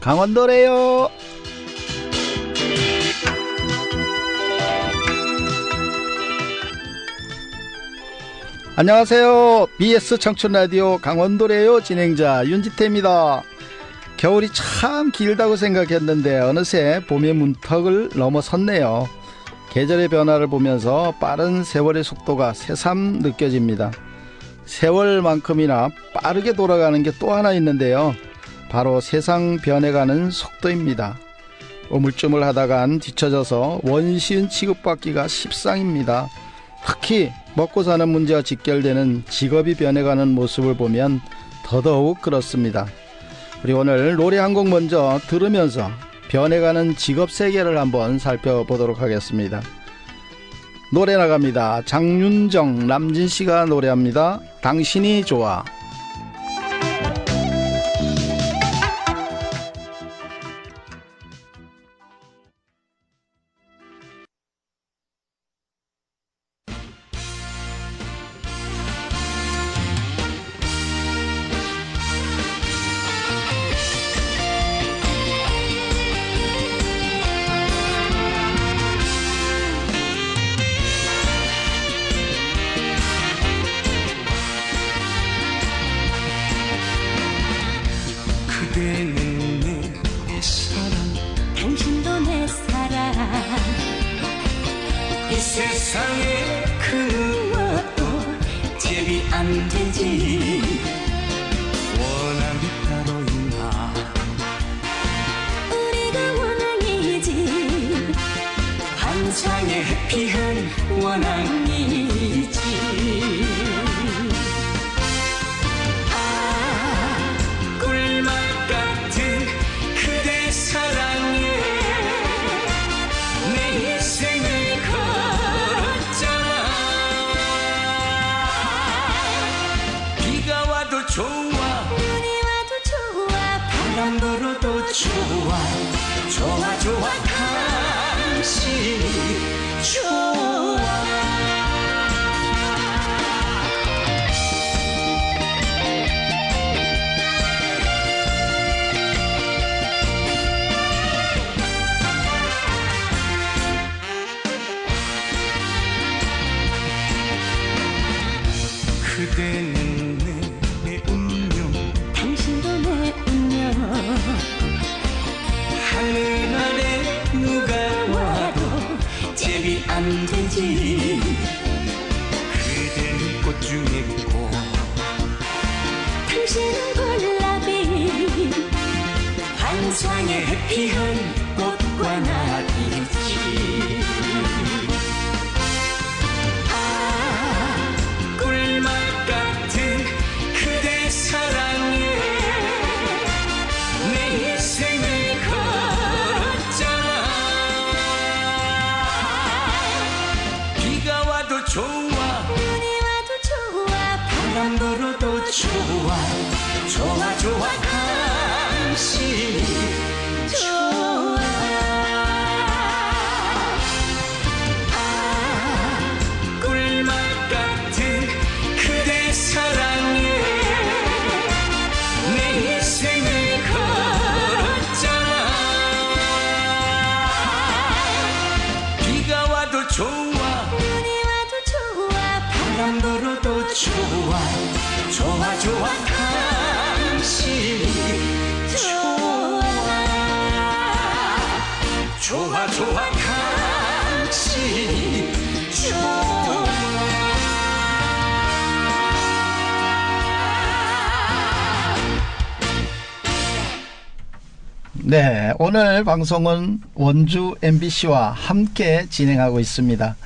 강원도래요. 안녕하세요. BS 청춘라디오 강원도래요 진행자 윤지태입니다. 겨울이 참 길다고 생각했는데 어느새 봄의 문턱을 넘어섰네요. 계절의 변화를 보면서 빠른 세월의 속도가 새삼 느껴집니다. 세월만큼이나 빠르게 돌아가는 게 또 하나 있는데요. 바로 세상 변해가는 속도입니다. 우물쭈물하다간 뒤처져서 원시인 취급받기가 십상입니다. 특히 먹고 사는 문제와 직결되는 직업이 변해가는 모습을 보면 더더욱 그렇습니다. 우리 오늘 노래 한 곡 먼저 들으면서 변해가는 직업 세계를 한번 살펴보도록 하겠습니다. 노래 나갑니다. 장윤정, 남진씨가 노래합니다. 당신이 좋아. 그대는 내 사랑, 당신도 내 사랑. 이 세상에 그 누구도 제비 안 되지. 원함이 따로 있나? 우리가 원앙이지. 환상의 해피한 원앙이지. 좋아, 좋아, 좋아, 당신이 좋아. 그대는 내 운명, 당신도 내 운명. 하늘 아래 누가 와도 제비 안 되지. 그대는 꽃 중에 꽃, 당신은 골라비. 환상의 해피한 꽃과 나비지. 아, 꿀맛 같은 그대 사랑에 내 인생을 좋아, 눈이 와도 좋아, 바람 불어도 좋아, 좋아, 좋아, 당신이 좋아. 아, 꿀맛 같은 그대 사랑에 내 인생을 걸었잖아. 비가 와도 좋아, 바람 불어도 좋아, 좋아, 좋아, 당신이 좋아, 좋아, 좋아, 당신이 좋아. 네, 오늘 방송은 원주 MBC와 함께 진행하고 있습니다.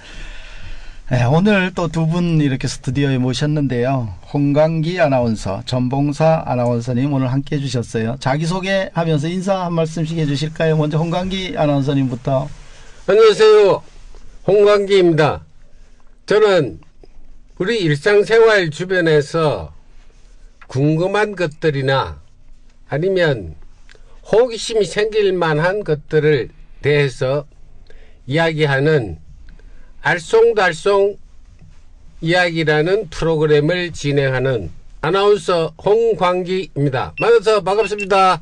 네, 오늘 또 두 분 이렇게 스튜디오에 모셨는데요. 홍광기 아나운서, 전봉사 아나운서님 오늘 함께 해주셨어요. 자기소개하면서 인사 한 말씀씩 해주실까요? 먼저 홍광기 아나운서님부터. 안녕하세요. 홍광기입니다. 저는 우리 일상생활 주변에서 궁금한 것들이나 아니면 호기심이 생길 만한 것들을 대해서 이야기하는 알쏭달쏭 이야기라는 프로그램을 진행하는 아나운서 홍광기입니다. 만나서 반갑습니다.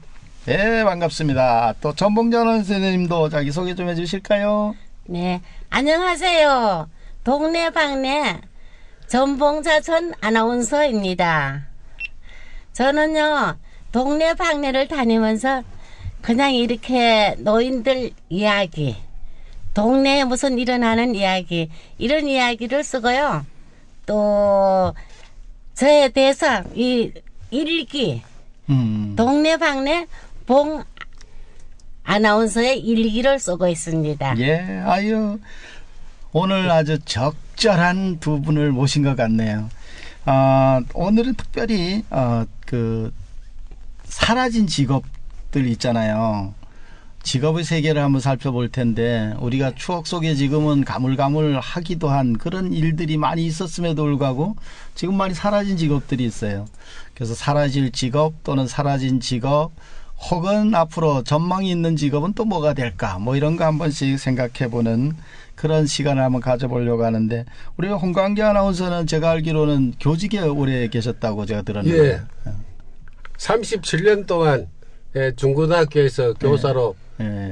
네, 반갑습니다. 또 전봉전 선생님도 자기 소개 좀 해주실까요? 네, 안녕하세요. 동네방네 전봉자 전 아나운서입니다. 저는요, 동네방네를 다니면서 그냥 이렇게 노인들 이야기, 동네에 무슨 일어나는 이야기, 이런 이야기를 쓰고요. 또 저에 대해서 이 일기, 동네방네 봉 아나운서의 일기를 쓰고 있습니다. 예, 아유, 오늘 아주 적절한 두 분을 모신 것 같네요. 오늘은 특별히 그 사라진 직업들 있잖아요. 직업의 세계를 한번 살펴볼 텐데 우리가 추억 속에 지금은 가물가물하기도 한 그런 일들이 많이 있었음에도 불구하고 지금 많이 사라진 직업들이 있어요. 그래서 사라질 직업 또는 사라진 직업 혹은 앞으로 전망이 있는 직업은 또 뭐가 될까, 뭐 이런 거 한 번씩 생각해보는 그런 시간을 한번 가져보려고 하는데, 우리 홍광기 아나운서는 제가 알기로는 교직에 오래 계셨다고 제가 들었는데. 예. 37년 동안 중고등학교에서 교사로,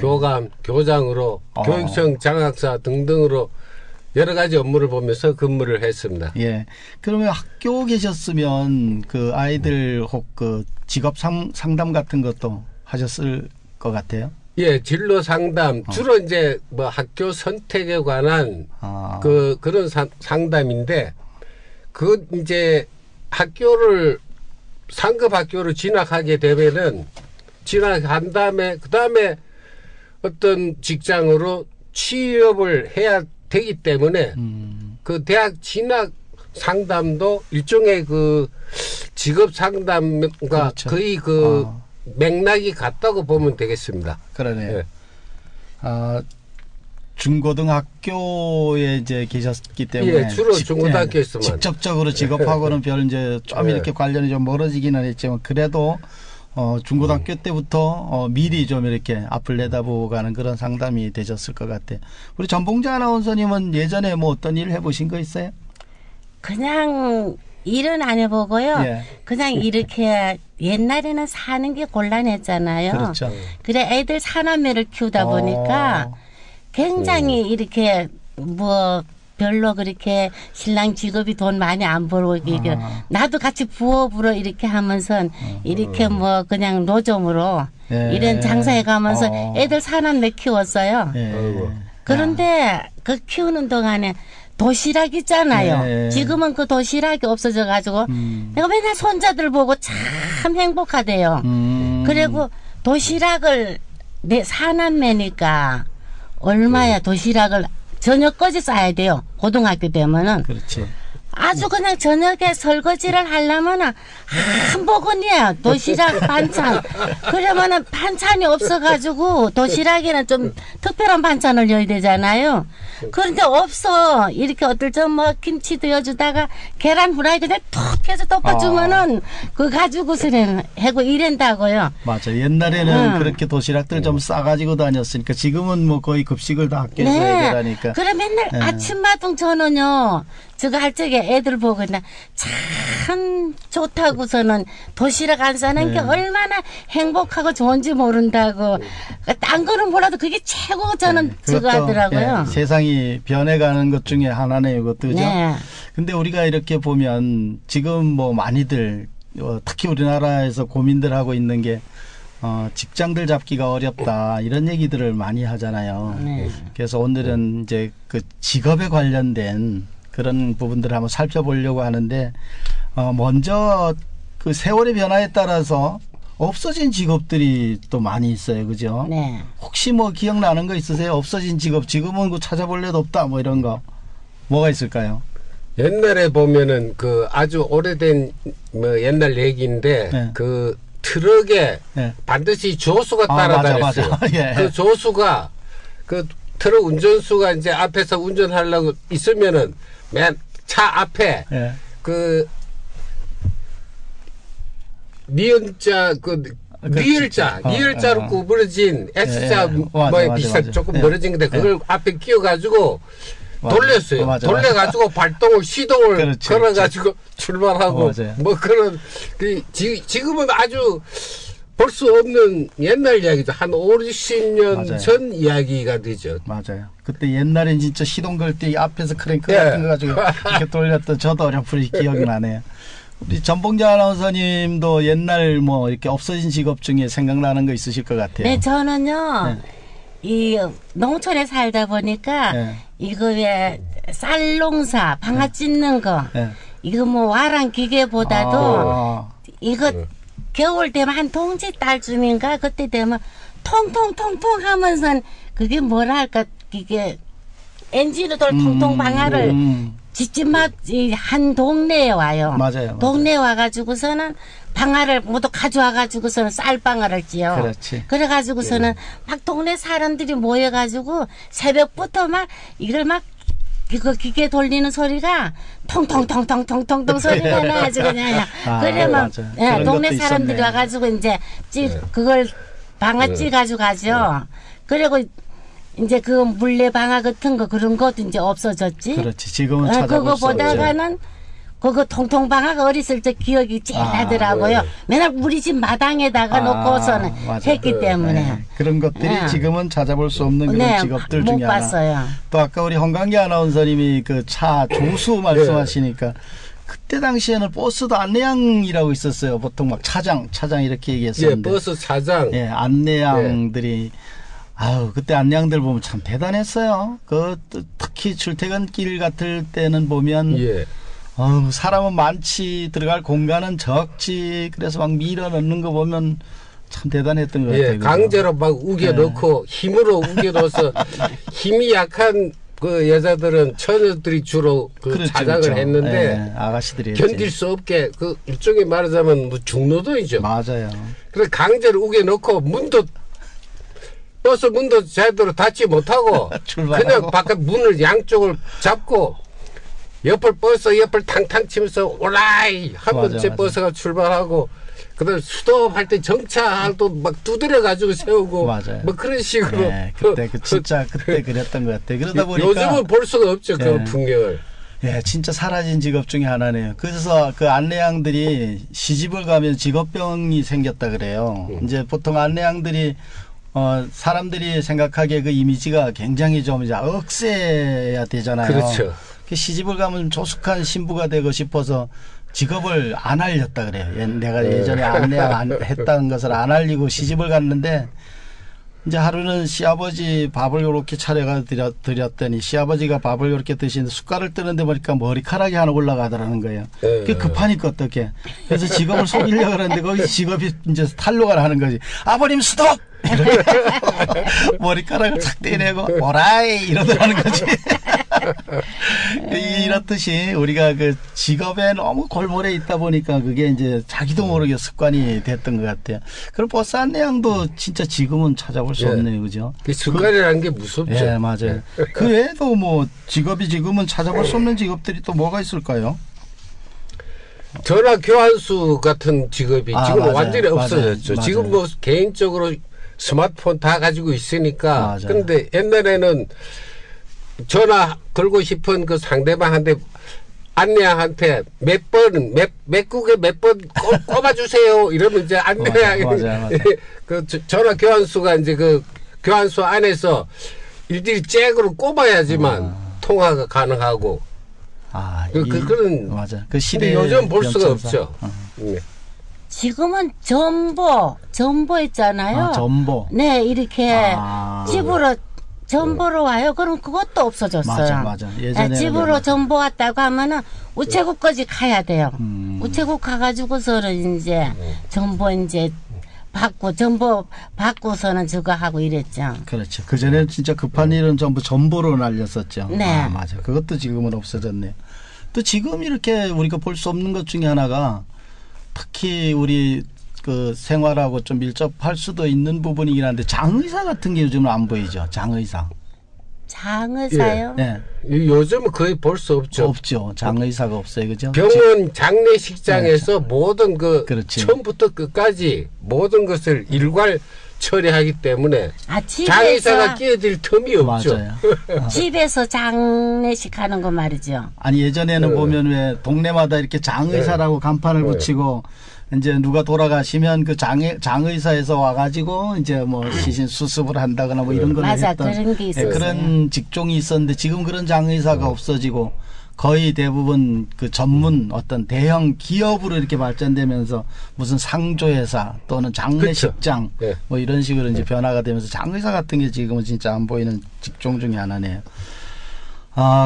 교감, 교장으로, 교육청 장학사 등등으로 여러 가지 업무를 보면서 근무를 했습니다. 예. 그러면 학교 계셨으면 그 아이들 혹 그 직업 상담 같은 것도 하셨을 것 같아요. 예, 진로 상담 주로 이제 뭐 학교 선택에 관한 그런 상담인데, 그 이제 학교를 상급 학교로 진학하게 되면은 진학한 다음에 그 다음에 어떤 직장으로 취업을 해야 되기 때문에 그 대학 진학 상담도 일종의 그 직업 상담과 그렇죠. 거의 그 맥락이 같다고 보면 되겠습니다. 그러네요. 예. 중고등학교에 이제 계셨기 때문에 예, 주로 중고등학교에서만 직접적으로 직업하고는 별 이제 좀 이렇게 관련이 좀 멀어지기는 했지만 그래도 중고등학교 때부터 미리 좀 이렇게 앞을 내다보고 가는 그런 상담이 되셨을 것 같아요. 우리 전봉자 아나운서님은 예전에 뭐 어떤 일 해보신 거 있어요? 그냥 일은 안 해보고요. 예. 그냥 이렇게 옛날에는 사는 게 곤란했잖아요. 그렇죠. 그래 애들 사남매를 키우다 보니까 굉장히 이렇게 뭐 별로 그렇게 신랑 직업이 돈 많이 안 벌고 이게 나도 같이 부업으로 이렇게 하면서 이렇게 뭐 그냥 노점으로 예. 이런 장사해 가면서 애들 사남매 키웠어요. 예. 그런데 그 키우는 동안에 도시락 있잖아요. 네. 지금은 그 도시락이 없어져 가지고 내가 맨날 손자들 보고 참 행복하대요. 그리고 도시락을 내 사남매니까 얼마야 도시락을 저녁까지 싸야 돼요. 고등학교 되면은. 그렇지. 아주 그냥 저녁에 설거지를 하려면은 한 복은이에요. 도시락 반찬. 그러면은 반찬이 없어가지고 도시락에는 좀 특별한 반찬을 넣어야 되잖아요. 그런데 없어. 이렇게 어떨 때 뭐 김치 넣어주다가 계란 후라이 그냥 톡 해서 덮어주면은 그 가지고서는 해고 이랜다고요. 맞아. 옛날에는 그렇게 도시락들 좀 싸가지고 다녔으니까 지금은 뭐 거의 급식을 다 학교에서 해결하니까. 그래 맨날 아침마당 저는요. 저거 할 적에 애들 보고 그냥 참 좋다고서는 도시락 안 싸는 게 얼마나 행복하고 좋은지 모른다고. 딴 거는 몰라도 그게 최고 저는 저거 하더라고요. 예, 세상이 변해가는 것 중에 하나네요. 그것도. 그죠? 네. 근데 우리가 이렇게 보면 지금 뭐 많이들 특히 우리나라에서 고민들 하고 있는 게 직장들 잡기가 어렵다 이런 얘기들을 많이 하잖아요. 네. 그래서 오늘은 이제 그 직업에 관련된 그런 부분들을 한번 살펴보려고 하는데 먼저 그 세월의 변화에 따라서 없어진 직업들이 또 많이 있어요. 그죠? 네. 혹시 뭐 기억나는 거 있으세요? 없어진 직업 지금은 그 찾아볼 래도 없다 뭐 이런 거 뭐가 있을까요? 옛날에 보면은 그 아주 오래된 뭐 옛날 얘기인데 네. 그 트럭에 네. 반드시 조수가 맞아, 따라다녔어요. 맞아. 예. 그 조수가 그 트럭 운전수가 이제 앞에서 운전하려고 있으면은 맨 차 앞에 예. 그 니은자 그 니을자 니을자로 구부러진 S자 뭐에 비슷한 조금 멀어진 건데 그걸 앞에 끼워가지고 돌렸어요. 맞아. 돌려가지고 발동을 시동을 그렇지, 걸어가지고 출발하고 맞아요. 뭐 그런 지금은 아주 볼 수 없는 옛날 이야기죠. 한 5, 60년 맞아요. 전 이야기가 되죠. 맞아요. 그때 옛날엔 진짜 시동 걸 때 앞에서 크랭크 예. 같은 거 가지고 이렇게 돌렸던 저도 어렴풋이 기억이 나네요. 우리 전봉자 아나운서님도 옛날 뭐 이렇게 없어진 직업 중에 생각나는 거 있으실 것 같아요. 네, 저는요, 네. 이 농촌에 살다 보니까 네. 이거 왜 쌀농사, 방아 찢는 거, 네. 이거 뭐 와랑 기계보다도 아, 이거 겨울 되면 한 동지 달쯤인가 그때 되면 통통통통 하면서 그게 뭐랄까 이게 엔진으로 돌 통통 방아를 집집마다 한 동네에 와요. 맞아요. 동네에 와가지고서는 방아를 모두 가져와가지고서는 쌀방아를 찌요. 그렇지. 그래가지고서는 막 동네 사람들이 모여가지고 새벽부터 막 이걸 막 이거 기계 돌리는 소리가 통통통통통통통 소리가 나가지고 그냥 아, 그러면 맞아요. 예, 그런 동네 것도 사람들이 있었네. 와가지고 이제 그걸 방아 찌가지고 가죠. 그리고 이제 그 물레 방아 같은 거 그런 것도 이제 없어졌지. 그렇지. 지금은 예, 찾아볼 그거 수 없죠. 보다가는 그거 통통방아가 어렸을 때 기억이 쨍 나더라고요. 네. 맨날 우리 집 마당에다가 놓고서는 맞아. 했기 때문에. 네. 그런 것들이 네. 지금은 찾아볼 수 없는 그런 네, 직업들 못 중에 하나. 봤어요. 또 아까 우리 홍강기 아나운서님이 그 차 조수 말씀하시니까 그때 당시에는 버스도 안내양이라고 있었어요. 보통 막 차장 이렇게 예, 얘기했었는데. 버스 차장. 예, 안내양들이 아유 그때 안내양들 보면 참 대단했어요. 그 특히 출퇴근길 같을 때는 보면 예. 사람은 많지 들어갈 공간은 적지 그래서 막 밀어 넣는 거 보면 참 대단했던 것 같아요. 예, 그죠? 강제로 막 우겨 넣고 힘으로 우겨 넣어서 힘이 약한 그 여자들은 처녀들이 주로 그 그렇죠, 차장을 그렇죠. 했는데 예, 아가씨들이 견딜 수 없게 그 일종의 말하자면 뭐 중노동이죠. 맞아요. 그래서 강제로 우겨 넣고 버스 문도 제대로 닫지 못하고 출발하고. 그냥 바깥 문을 양쪽을 잡고 버스 옆을 탕탕 치면서 오라이 하면 맞아, 제 맞아. 버스가 출발하고 그다음 스톱할 때 정차도 막 두드려 가지고 세우고 맞아요. 뭐 그런 식으로 네, 그때 진짜 그때 그랬던 것 같아요. 그러다 보니까 요즘은 볼 수가 없죠. 그 네. 풍경을. 예, 진짜 사라진 직업 중에 하나네요. 그래서 그 안내양들이 시집을 가면 직업병이 생겼다 그래요. 이제 보통 안내양들이 사람들이 생각하기에 그 이미지가 굉장히 좀 이제 억세야 되잖아요. 그렇죠. 그 시집을 가면 조숙한 신부가 되고 싶어서 직업을 안 알렸다 그래요. 내가 예전에 안내양 했다는 것을 안 알리고 시집을 갔는데 이제 하루는 시아버지 밥을 이렇게 차려가 드렸더니 시아버지가 밥을 이렇게 드시는데 숟갈을 뜨는데 보니까 머리카락이 하나 올라가더라는 거예요. 그게 급하니까 어떻게. 그래서 직업을 속이려고 그러는데 거기 직업이 이제 탄로가 하는 거지. 아버님 스톱! 이렇게 머리카락을 착 떼내고 오라이 이러더라는 거지. 이렇듯이 우리가 그 직업에 너무 골몰해 있다 보니까 그게 이제 자기도 모르게 습관이 됐던 것 같아요. 그럼 버스 안내양도 진짜 지금은 찾아볼 수 예. 없네요, 그죠? 그 습관이라는 게 무섭죠. 예, 맞아요. 그 외에도 뭐 직업이 지금은 찾아볼 수 없는 직업들이 또 뭐가 있을까요? 전화 교환수 같은 직업이 지금 맞아요. 완전히 없어졌죠. 맞아요. 지금 뭐 개인적으로 스마트폰 다 가지고 있으니까. 맞아요. 근데 옛날에는 전화 걸고 싶은 그 상대방한테 안내양한테 몇 국에 몇 번 꼽아주세요. 이러면 이제 안내양이 맞아요. 그 전화 교환수가 이제 그 교환수 안에서 일일이 잭으로 꼽아야지만 통화가 가능하고. 그런 맞아. 그 근데 시대 요즘 볼 수가 연천사. 없죠. 네. 지금은 전보 있잖아요. 전보. 네, 이렇게 아. 집으로 전보로 와요. 그럼 그것도 없어졌어요. 맞아. 예전에는 집으로 맞아. 전보 왔다고 하면은 우체국까지 가야 돼요. 우체국 가가지고서는 이제 전보 이제 전보 받고서는 저거 하고 이랬죠. 그렇죠. 그 전에 진짜 급한 일은 전부 전보로 날렸었죠. 네. 맞아. 그것도 지금은 없어졌네요. 또 지금 이렇게 우리가 볼 수 없는 것 중에 하나가 특히 우리 그 생활하고 좀 밀접할 수도 있는 부분이긴 한데 장의사 같은 게 요즘은 안 보이죠. 장의사. 장의사요? 네. 요즘은 거의 볼 수 없죠. 없죠. 장의사가 없어요. 그죠? 병원 장례식장에서 모든 그 그렇지. 처음부터 끝까지 모든 것을 일괄 처리하기 때문에 장의사가 끼어들 틈이 없죠. 맞아요. 집에서 장례식 하는 거 말이죠. 아니 예전에는 보면 왜 동네마다 이렇게 장의사라고 간판을 붙이고 이제 누가 돌아가시면 그 장의사에서 와가지고 이제 뭐 시신 수습을 한다거나 뭐 이런 걸 맞아, 했던 그런 게 있었어요. 그런 직종이 있었는데 지금 그런 장의사가 없어지고 거의 대부분 그 전문 어떤 대형 기업으로 이렇게 발전되면서 무슨 상조회사 또는 장례식장 그렇죠. 네. 뭐 이런 식으로 이제 변화가 되면서 장의사 같은 게 지금은 진짜 안 보이는 직종 중에 하나네요.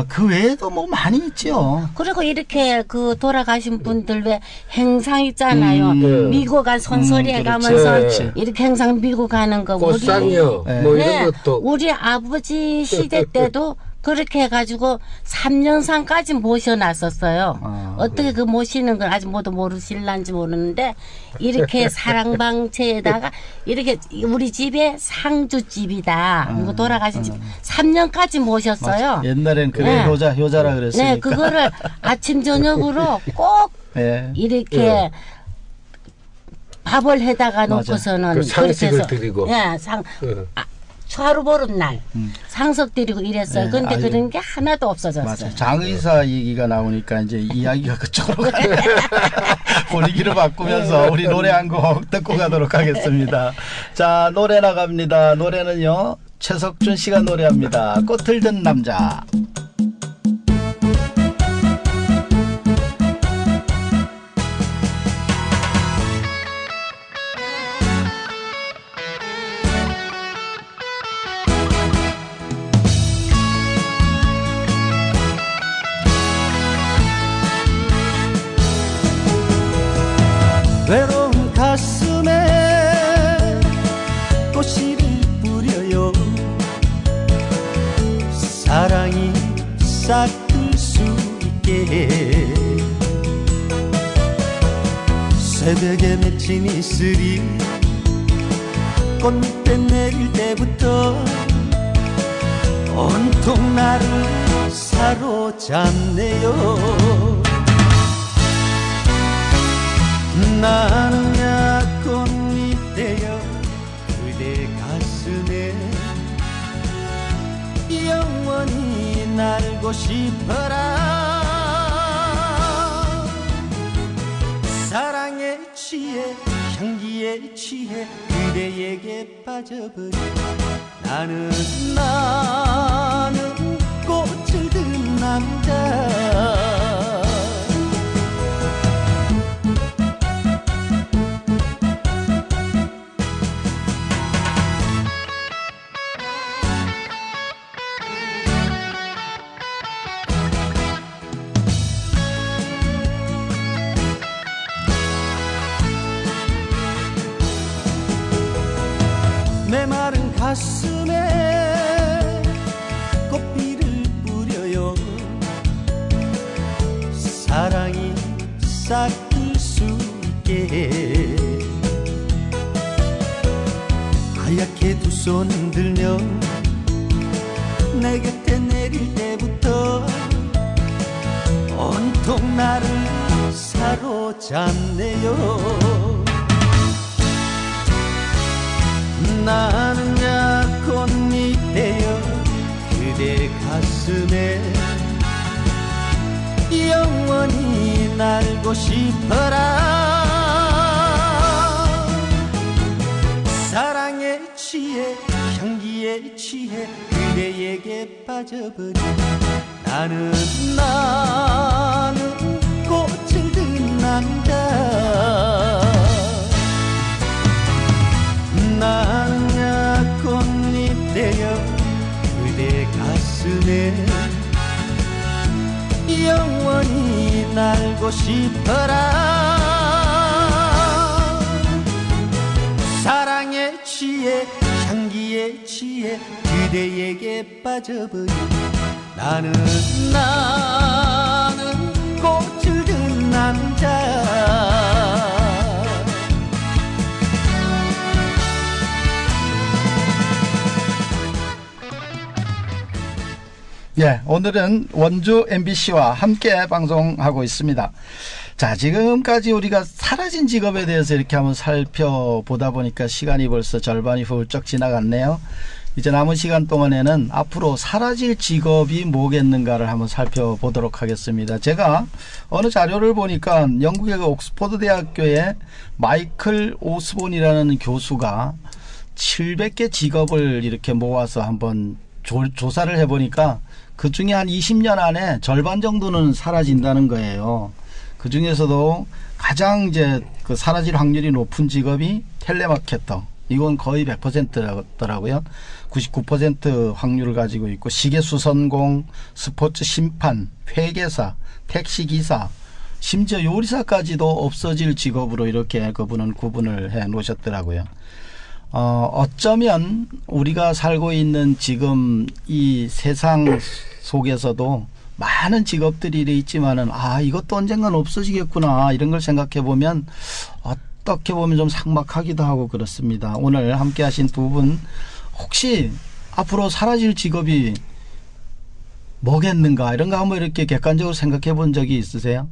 그 외에도 뭐 많이 있죠. 그리고 이렇게 그 돌아가신 분들 왜 행상 있잖아요. 미고 간 손소리 해가면서 그렇지. 이렇게 행상 미고 가는 거. 꽃상이요. 네. 뭐 네, 이런 것도. 우리 아버지 시대 때도 그렇게 해가지고 3년상까지 모셔놨었어요. 어떻게 그 모시는 걸 아직 모두 모르실란지 모르는데 이렇게 사랑방채에다가 이렇게 우리 집에 상주집이다. 이거 돌아가신 집 3년까지 모셨어요. 맞아. 옛날엔 그래 네. 효자라 그랬으니까. 네, 그거를 아침 저녁으로 꼭 네. 이렇게 밥을 해다가 놓고서는 그 상식을 그렇게 해서, 드리고. 예, 하루 보름날 상석 드리고 이랬어요. 네, 근데 아유. 그런 게 하나도 없어졌어요. 맞아요. 장의사 얘기가 나오니까 이제 이야기가 그쪽으로 가요. 분위기를 바꾸면서 우리 노래 한 곡 듣고 가도록 하겠습니다. 자, 노래 나갑니다. 노래는요, 최석준 씨가 노래합니다. 꽃을 든 남자. 외로운 가슴에 꽃씨를 뿌려요. 사랑이 싹들 수 있게 새벽에 맺힌 이슬이 꽃밑에 내릴 때부터 온통 나를 사로잡네요. 나는 약꽃이 되어 그대 가슴에 영원히 날고 싶어라. 사랑에 취해 향기에 취해 그대에게 빠져버린 나는 꽃을 든 남자. 메마른 가슴에 꽃비를 뿌려요. 사랑이 싹들 수 있게 하얗게 두 손 흔들며 내 곁에 내릴 때부터 온통 나를 사로잡네요. 나는 약꽃이 되어 그대 가슴에 영원히 날고 싶어라. 사랑에 취해 향기에 취해 그대에게 빠져버린 나는 꽃을 든 남자. 나는 약꽃잎 되어 그대 가슴에 영원히 날고 싶어라. 사랑에 취해 향기에 취해 그대에게 빠져버린 나는 꽃을 든 남자. 예, 오늘은 원주 MBC와 함께 방송하고 있습니다. 자, 지금까지 우리가 사라진 직업에 대해서 이렇게 한번 살펴보다 보니까 시간이 벌써 절반이 훌쩍 지나갔네요. 이제 남은 시간 동안에는 앞으로 사라질 직업이 뭐겠는가를 한번 살펴보도록 하겠습니다. 제가 어느 자료를 보니까 영국의 그 옥스퍼드 대학교의 마이클 오스본이라는 교수가 700개 직업을 이렇게 모아서 한번 조사를 해보니까 그 중에 한 20년 안에 절반 정도는 사라진다는 거예요. 그 중에서도 가장 이제 그 사라질 확률이 높은 직업이 텔레마케터. 이건 거의 100%더라고요. 99% 확률을 가지고 있고, 시계 수선공, 스포츠 심판, 회계사, 택시기사, 심지어 요리사까지도 없어질 직업으로 이렇게 그분은 구분을 해 놓으셨더라고요. 어쩌면 우리가 살고 있는 지금 이 세상 속에서도 많은 직업들이 있지만은, 이것도 언젠간 없어지겠구나, 이런 걸 생각해 보면 어떻게 보면 좀 삭막하기도 하고 그렇습니다. 오늘 함께 하신 두 분, 혹시 앞으로 사라질 직업이 뭐겠는가, 이런 거 한번 이렇게 객관적으로 생각해 본 적이 있으세요?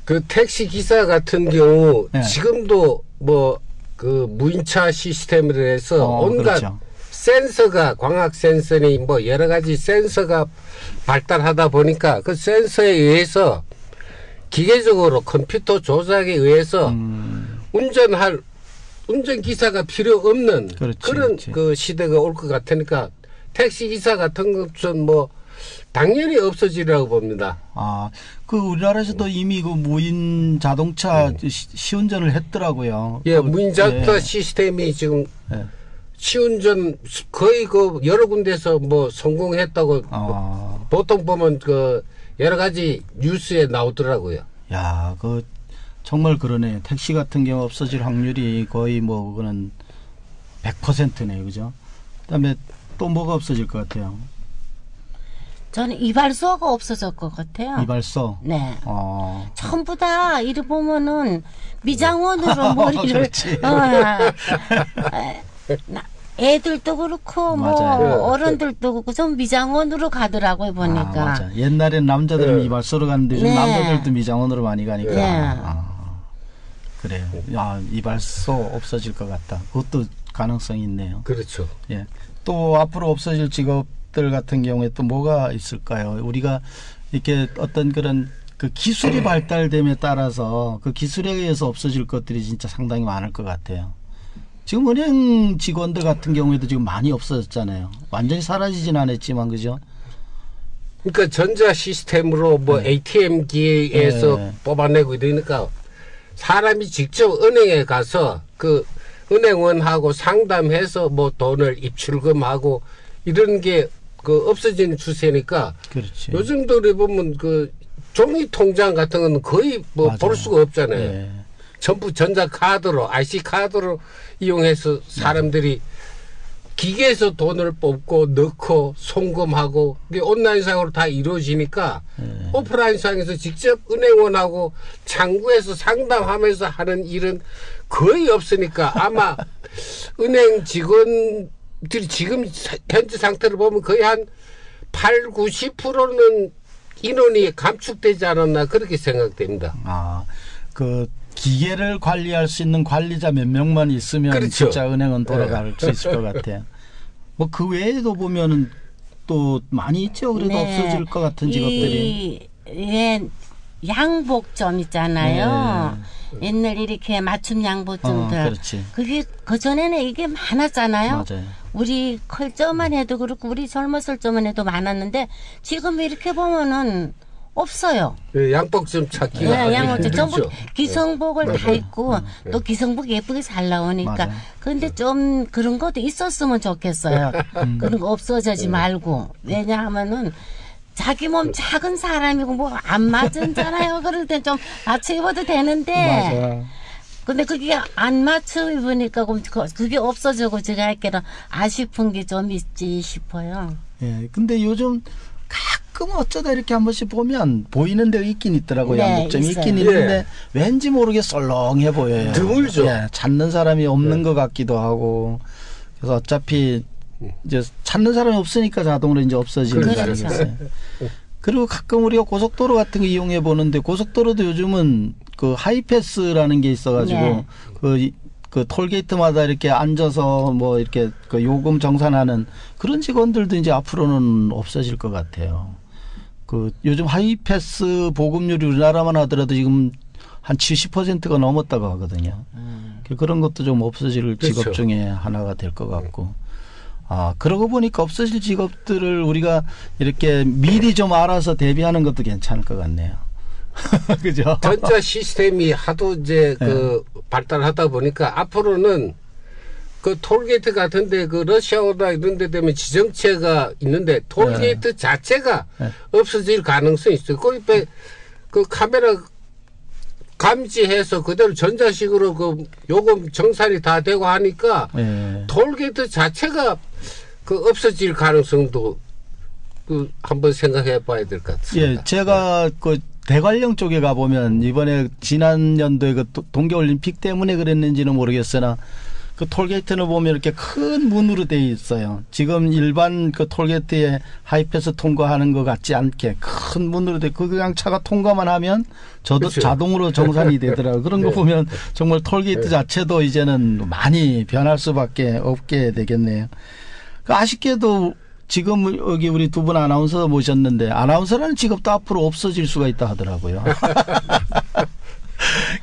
그 택시 기사 같은 경우 네. 지금도 뭐 그 무인차 시스템으로 해서 온갖 그렇죠. 센서가, 광학 센서니 뭐 여러 가지 센서가 발달하다 보니까 그 센서에 의해서 기계적으로 컴퓨터 조작에 의해서 운전기사가 필요 없는 그런 그렇지. 그 시대가 올 것 같으니까 택시 기사 같은 것은 뭐 당연히 없어지라고 봅니다. 그 우리나라에서도 이미 그 무인 자동차 시운전을 했더라고요. 예, 무인 자동차 예. 시스템이 지금 예. 시운전 거의 그 여러 군데서 뭐 성공했다고 보통 보면 그 여러 가지 뉴스에 나오더라고요. 야, 그 정말 그러네. 택시 같은 경우 없어질 확률이 거의 뭐 그거는 100%네요, 그죠? 그다음에 또 뭐가 없어질 것 같아요? 저는 이발소가 없어질 것 같아요. 이발소. 네. 전부 다 이리 보면은 미장원으로 머리를 그렇지. 애들도 그렇고 맞아요. 뭐 어른들도 그렇고 좀 미장원으로 가더라고요 보니까. 맞아. 옛날엔 남자들은 이발소로 갔는데 요즘 네. 남자들도 미장원으로 많이 가니까. 네. 그래요. 이발소 없어질 것 같다. 그것도 가능성이 있네요. 그렇죠. 예. 또 앞으로 없어질 직업들 같은 경우에 또 뭐가 있을까요? 우리가 이렇게 어떤 그런 그 기술이 발달됨에 따라서 그 기술에 의해서 없어질 것들이 진짜 상당히 많을 것 같아요. 지금 은행 직원들 같은 경우에도 지금 많이 없어졌잖아요. 완전히 사라지진 않았지만, 그죠? 그러니까 전자 시스템으로 뭐 ATM 기에서 뽑아내고 이러니까 사람이 직접 은행에 가서 그 은행원하고 상담해서 뭐 돈을 입출금하고 이런 게 그 없어지는 추세니까. 그렇지. 요즘도 보면 그 종이 통장 같은 건 거의 뭐 볼 수가 없잖아요. 네. 전부 전자 카드로, IC 카드로 이용해서 사람들이 기계에서 돈을 뽑고 넣고 송금하고 그게 온라인상으로 다 이루어지니까 오프라인상에서 직접 은행원하고 창구에서 상담하면서 하는 일은 거의 없으니까 아마 은행 직원들이 지금 현재 상태를 보면 거의 한 80-90%는 인원이 감축되지 않았나 그렇게 생각됩니다. 그 기계를 관리할 수 있는 관리자 몇 명만 있으면 그렇죠. 진짜 은행은 돌아갈 수 있을 것 같아요. 뭐 그 외에도 보면은 또 많이 있죠. 그래도 없어질 것 같은 직업들이. 양복점 있잖아요. 옛날 이렇게 맞춤 양복점들. 그렇지. 그게 그전에는 이게 많았잖아요. 맞아요. 우리 클 때만 해도 그렇고 우리 젊었을 때만 해도 많았는데 지금 이렇게 보면은 없어요. 양복점 찾기가 아주 양복점 전부 힘들죠. 기성복을 다 입고 또 기성복 예쁘게 잘 나오니까. 맞아요. 근데 좀 그런 것도 있었으면 좋겠어요. 그런 거 없어지지 말고. 왜냐하면은 자기 몸 작은 사람이고 뭐 안 맞은잖아요. 그럴 땐 좀 맞춰 입어도 되는데. 맞아. 근데 그게 안 맞춰 입으니까 그게 없어지고 제가 할게는 아쉽은 게 좀 있지 싶어요. 예. 근데 요즘 가끔 어쩌다 이렇게 한 번씩 보면 보이는 데가 있긴 있더라고요. 네, 양복점이 있어요. 있긴 있는데 왠지 모르게 썰렁해 보여요. 드물죠. 예, 찾는 사람이 없는 것 같기도 하고. 그래서 어차피 이제 찾는 사람이 없으니까 자동으로 이제 없어지는 거 그렇죠. 아니겠어요. 그리고 가끔 우리가 고속도로 같은 거 이용해 보는데 고속도로도 요즘은 그 하이패스라는 게 있어가지고 네. 그 톨게이트마다 이렇게 앉아서 뭐 이렇게 그 요금 정산하는 그런 직원들도 이제 앞으로는 없어질 것 같아요. 그 요즘 하이패스 보급률이 우리나라만 하더라도 지금 한 70%가 넘었다고 하거든요. 그런 것도 좀 없어질 직업 그렇죠. 중에 하나가 될 것 같고. 아, 그러고 보니까 없어질 직업들을 우리가 이렇게 미리 좀 알아서 대비하는 것도 괜찮을 것 같네요. 그죠? 전자 시스템이 하도 이제 그 발달하다 보니까 앞으로는 그 톨게이트 같은데 그 러시아어나 이런 데 되면 지정체가 있는데 톨게이트 자체가 없어질 가능성이 있어요. 거기 그 카메라 감지해서 그대로 전자식으로 그 요금 정산이 다 되고 하니까 톨게이트 자체가 그 없어질 가능성도 그 한번 생각해 봐야 될 것 같습니다. 예, 제가 그 대관령 쪽에 가보면 이번에 지난 연도에 그 동계올림픽 때문에 그랬는지는 모르겠으나 그 톨게이트는 보면 이렇게 큰 문으로 되어 있어요. 지금 일반 그 톨게이트에 하이패스 통과하는 것 같지 않게 큰 문으로 되어 있고 그냥 차가 통과만 하면 저도 그렇죠. 자동으로 정산이 되더라고요. 그런 거 보면 정말 톨게이트 자체도 이제는 많이 변할 수밖에 없게 되겠네요. 그 아쉽게도 지금 여기 우리 두 분 아나운서 모셨는데 아나운서라는 직업도 앞으로 없어질 수가 있다 하더라고요.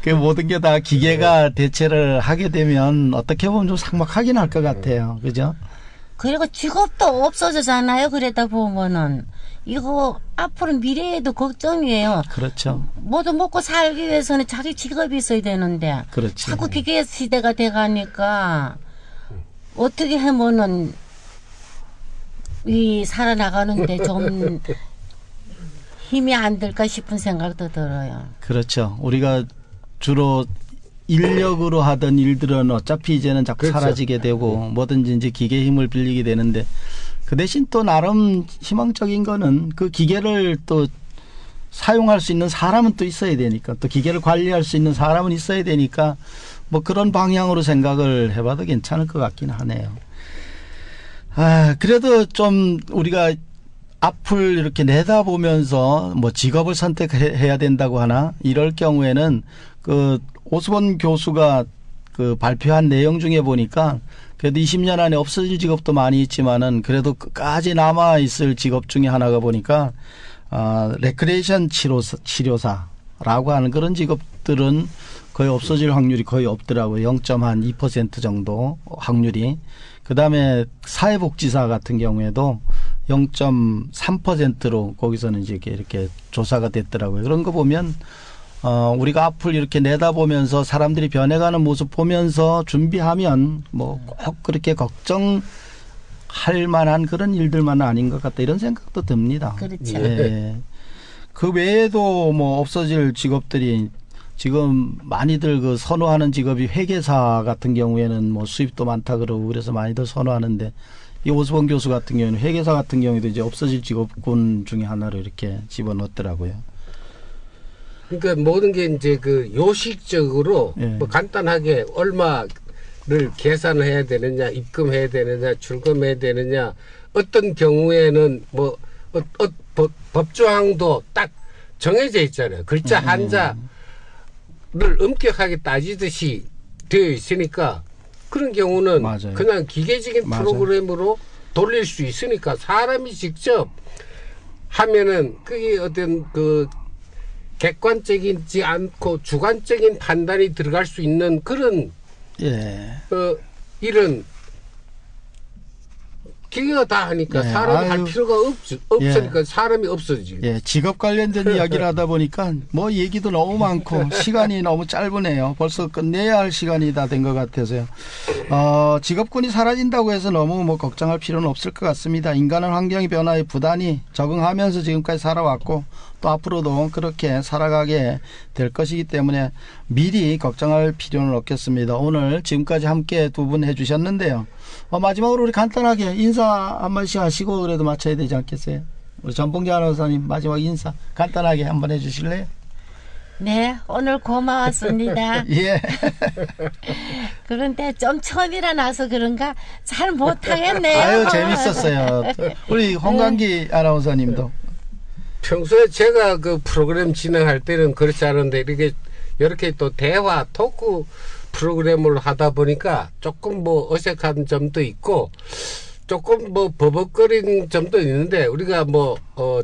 그 모든 게 다 기계가 대체를 하게 되면 어떻게 보면 좀 삭막하긴 할 것 같아요. 그죠? 그리고 직업도 없어지잖아요. 그러다 보면은 이거 앞으로 미래에도 걱정이에요. 그렇죠. 뭐도 먹고 살기 위해서는 자기 직업이 있어야 되는데 그렇지. 자꾸 기계 시대가 돼가니까 어떻게 하면은 이 살아나가는데 좀 힘이 안 들까 싶은 생각도 들어요. 그렇죠. 우리가 주로 인력으로 하던 일들은 어차피 이제는 자꾸 그렇죠. 사라지게 되고 뭐든지 이제 기계 힘을 빌리게 되는데 그 대신 또 나름 희망적인 거는 그 기계를 또 사용할 수 있는 사람은 또 있어야 되니까 또 기계를 관리할 수 있는 사람은 있어야 되니까 뭐 그런 방향으로 생각을 해봐도 괜찮을 것 같긴 하네요. 아, 그래도 좀 우리가 앞을 이렇게 내다보면서 뭐 직업을 선택해야 된다고 하나 이럴 경우에는 그 오스본 교수가 그 발표한 내용 중에 보니까 그래도 20년 안에 없어질 직업도 많이 있지만은 그래도 끝까지 남아 있을 직업 중에 하나가 보니까 레크레이션 치료사라고 하는 그런 직업들은 거의 없어질 확률이 거의 없더라고요. 0.2% 정도 확률이. 그다음에 사회복지사 같은 경우에도 0.3%로 거기서는 이제 이렇게 조사가 됐더라고요. 그런 거 보면 우리가 앞을 이렇게 내다보면서 사람들이 변해가는 모습 보면서 준비하면 뭐 꼭 그렇게 걱정할 만한 그런 일들만 아닌 것 같다 이런 생각도 듭니다. 그렇죠. 예. 그 외에도 뭐 없어질 직업들이 지금 많이들 그 선호하는 직업이 회계사 같은 경우에는 뭐 수입도 많다 그러고 그래서 많이들 선호하는데 이 오스본 교수 같은 경우는 회계사 같은 경우에도 이제 없어질 직업군 중에 하나로 이렇게 집어넣었더라고요. 그러니까 모든 게 이제 그 요식적으로 뭐 간단하게 얼마를 계산을 해야 되느냐, 입금해야 되느냐, 출금해야 되느냐, 어떤 경우에는 뭐 법조항도 딱 정해져 있잖아요. 글자 한자를 엄격하게 따지듯이 되어 있으니까 그런 경우는 맞아요. 그냥 기계적인 맞아요. 프로그램으로 돌릴 수 있으니까 사람이 직접 하면은 그게 어떤 그 객관적이지 않고 주관적인 판단이 들어갈 수 있는 그런 일은 기계가 다 하니까 사람이 할 필요가 없으니까 사람이 없어지죠. 예, 직업 관련된 이야기를 하다 보니까 뭐 얘기도 너무 많고 시간이 너무 짧으네요. 벌써 끝내야 할 시간이 다 된 것 같아서요. 직업군이 사라진다고 해서 너무 뭐 걱정할 필요는 없을 것 같습니다. 인간은 환경의 변화에 부단히 적응하면서 지금까지 살아왔고 또 앞으로도 그렇게 살아가게 될 것이기 때문에 미리 걱정할 필요는 없겠습니다. 오늘 지금까지 함께 두 분 해주셨는데요. 마지막으로 우리 간단하게 인사 한마디씩 하시고 그래도 마쳐야 되지 않겠어요? 우리 전봉재 아나운서님 마지막 인사 간단하게 한번 해주실래요? 네, 오늘 고마웠습니다. 예. 그런데 좀 처음이라 나서 그런가 잘 못하겠네요. 아유, 재밌었어요. 우리 홍강기 아나운서님도. 평소에 제가 그 프로그램 진행할 때는 그렇지 않은데 이렇게 또 대화, 토크 프로그램을 하다 보니까 조금 뭐 어색한 점도 있고 조금 뭐 버벅거리는 점도 있는데 우리가 뭐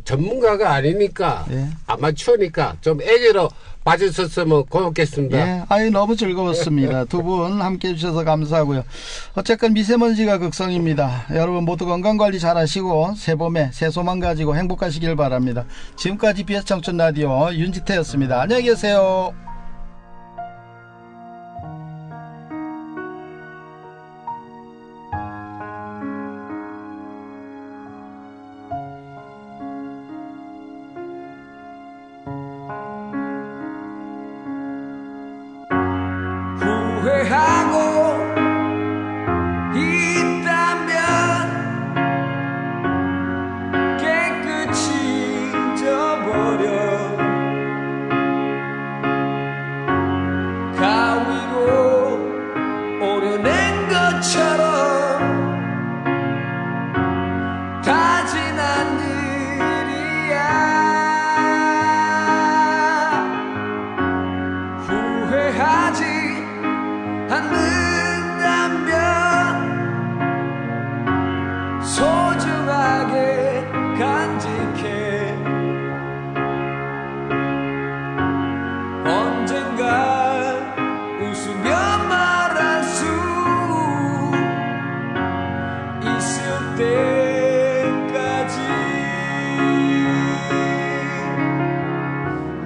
전문가가 아니니까 예. 아마추어니까 좀 애교로 봐주셨으면 고맙겠습니다. 예, 아유 너무 즐거웠습니다. 두 분 함께 해주셔서 감사하고요. 어쨌건 미세먼지가 극성입니다. 여러분 모두 건강관리 잘하시고 새봄에 새소망 가지고 행복하시길 바랍니다. 지금까지 BS 청춘 라디오 윤지태였습니다. 안녕히 계세요. 후회하고 있다면 깨끗이 잊어버려 가위로 오려낸 것처럼 다 지난 일이야 후회하지 않는다면 소중하게 간직해 언젠가 웃으며 말할 수 있을 때까지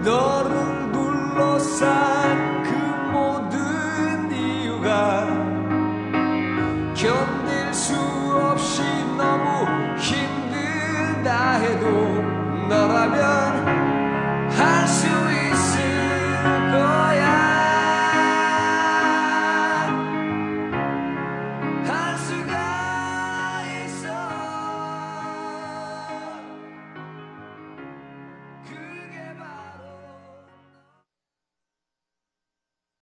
너를 둘러싼 그 모든 이유가 견딜 수 없이 너무 힘들다 해도 너라면